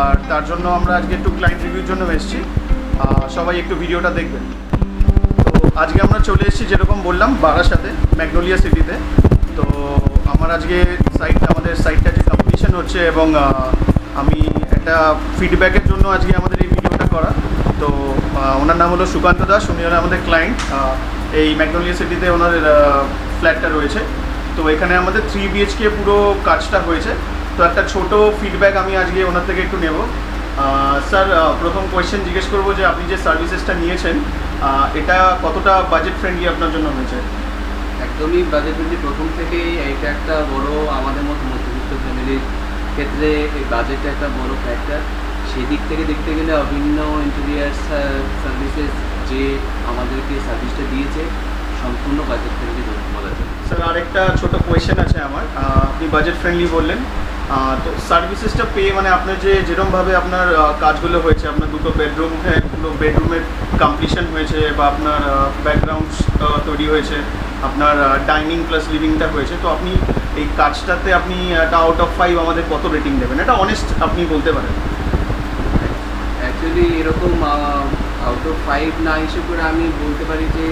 আর তার জন্য আমরা আজকে একটু ক্লায়েন্ট রিভিউর জন্য এসেছি। সবাই একটু ভিডিওটা দেখবেন। তো আজকে আমরা চলে এসেছি যেরকম বললাম বারাসাতে, ম্যাগনোলিয়া সিটিতে। তো আমার আজকে আমাদের সাইটটা যে কম্পিটিশন হচ্ছে এবং আমি একটা ফিডব্যাকের জন্য আজকে আমাদের এই ভিডিওটা করা। তো ওনার নাম হলো সুকান্ত দাস, উনি হলো আমাদের ক্লায়েন্ট। এই ম্যাগনোলিয়া সিটিতে ওনার ফ্ল্যাটটা রয়েছে। তো এখানে আমাদের 3 BHK পুরো কাজটা হয়েছে। তো একটা ছোট ফিডব্যাক আমি আজকে ওনার থেকে একটু নেব। স্যার, প্রথম কোয়েশ্চেন জিজ্ঞেস করবো যে আপনি যে সার্ভিসেসটা নিয়েছেন এটা কতটা বাজেট ফ্রেন্ডলি আপনার জন্য হয়েছে? একদমই বাজেট ফ্রেন্ডলি। প্রথম থেকেই এটা একটা বড়, আমাদের মতো মধ্যবিত্ত ফ্যামিলির ক্ষেত্রে এই বাজেটটা একটা বড় ফ্যাক্টর। সেদিক থেকে দেখতে গেলে অভিন্ন ইন্টেরিয়ার সার্ভিসেস যে আমাদেরকে সার্ভিসটা দিয়েছে সম্পূর্ণ বাজেট ফ্রেন্ডলি বলা যায়। স্যার, আরেকটা ছোট কোয়েশ্চেন আছে আমার। আপনি বাজেট ফ্রেন্ডলি বললেন, তো সার্ভিসেসটা পেয়ে মানে আপনার যেরকমভাবে আপনার কাজগুলো হয়েছে, আপনার দুটো বেডরুমের কমপ্লিশন হয়েছে বা আপনার ব্যাকগ্রাউন্ড তৈরি হয়েছে, আপনার ডাইনিং প্লাস লিভিংটা হয়েছে, তো আপনি এই কাজটাতে আপনি একটা আউট অফ 5 আমাদের কত রেটিং দেবেন? এটা অনেস্ট আপনি বলতে পারেন। অ্যাকচুয়ালি এরকম আউট অফ 5 না হিসেবে করে আমি বলতে পারি যে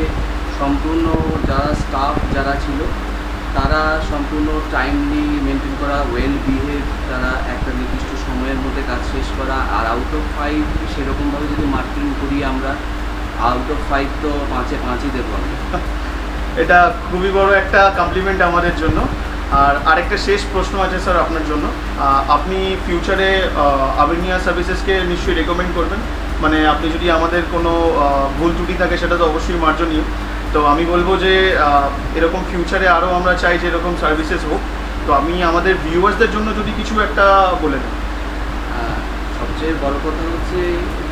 সম্পূর্ণ যারা স্টাফ যারা ছিল তারা সম্পূর্ণ টাইমলি মেনটেন করা, ওয়েল বিহেভ, তারা একটা নির্দিষ্ট সময়ের মধ্যে কাজ শেষ করা। আর আউট অফ 5 সেরকমভাবে যদি মার্কিং করি আমরা, আউট অফ 5 তো 5-5ই দেবো আমি। এটা খুবই বড় একটা কমপ্লিমেন্ট আমাদের জন্য। আর আরেকটা শেষ প্রশ্ন আছে স্যার আপনার জন্য। আপনি ফিউচারে আবেনিয়া সার্ভিসেসকে নিশ্চয়ই রেকমেন্ড করবেন? মানে আপনি যদি আমাদের কোনো ভুল ত্রুটি থাকে সেটা তো অবশ্যই মার্জনীয়। তো আমি বলবো যে এরকম ফিউচারে আরও আমরা চাই যে এরকম সার্ভিসেস হোক। তো আমি আমাদের ভিউয়ার্সদের জন্য যদি কিছু একটা বলে দেন। সবচেয়ে বড় কথা হচ্ছে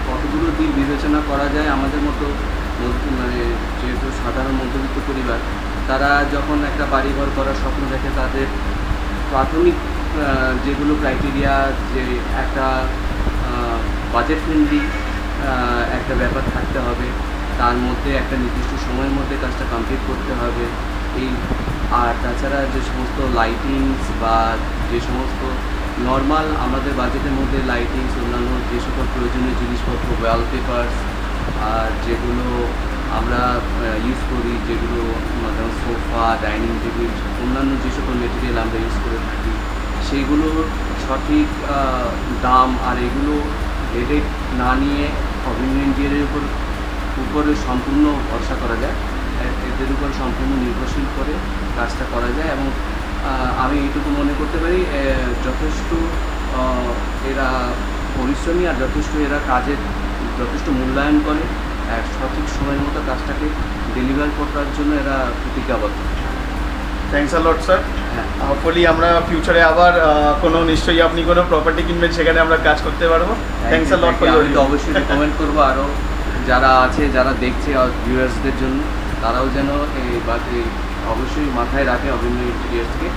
কতগুলো দিক বিবেচনা করা যায়। আমাদের মতো মানে যেহেতু সাধারণ মধ্যবিত্ত পরিবার, তারা যখন একটা বাড়িঘর করার স্বপ্ন দেখে তাদের প্রাথমিক যেগুলো ক্রাইটেরিয়া, যে একটা বাজেট ফ্রেন্ডলি একটা ব্যাপার থাকতে হবে, তার মধ্যে একটা নির্দিষ্ট সময়ের মধ্যে কাজটা কমপ্লিট করতে হবে। এই আর তাছাড়া যে সমস্ত লাইটিংস বা যে সমস্ত নর্মাল আমাদের বাজেটের মধ্যে লাইটিংস, অন্যান্য যে সকল প্রয়োজনীয় জিনিসপত্র, ওয়ালপেপার্স, আর যেগুলো আমরা ইউজ করি, যেগুলো যেমন সোফা, ডাইনিং টেবিল, অন্যান্য যে সকল মেটেরিয়াল আমরা ইউজ করে থাকি, সেইগুলোর সঠিক দাম আর এগুলো রেট না নিয়ে অভিন্ন ইন্টেরিয়ারের উপরে সম্পূর্ণ ভরসা করা যায়, এদের উপর সম্পূর্ণ নির্ভরশীল করে কাজটা করা যায়। এবং আমি এইটুকু মনে করতে পারি যথেষ্ট এরা পরিশ্রমী আর যথেষ্ট এরা কাজের যথেষ্ট মূল্যায়ন করে, সঠিক সময়ের মতো কাজটাকে ডেলিভার করার জন্য এরা প্রতিজ্ঞাবদ্ধ। Thanks a lot sir. Hopefully আমরা ফিউচারে আবার কোনো নিশ্চয়ই আপনি কোনো প্রপার্টি কিনবেন, সেখানে আমরা কাজ করতে পারবো। Thanks a lot for your. আমি তো অবশ্যই রেকমেন্ড করবো আরও যারা আছে, যারা দেখছে ভিউয়ার্সদের জন্য, তারাও যেন এই অবশ্যই মাথায় রাখে অভিন্ন ইন্টেরিয়ার্সকে।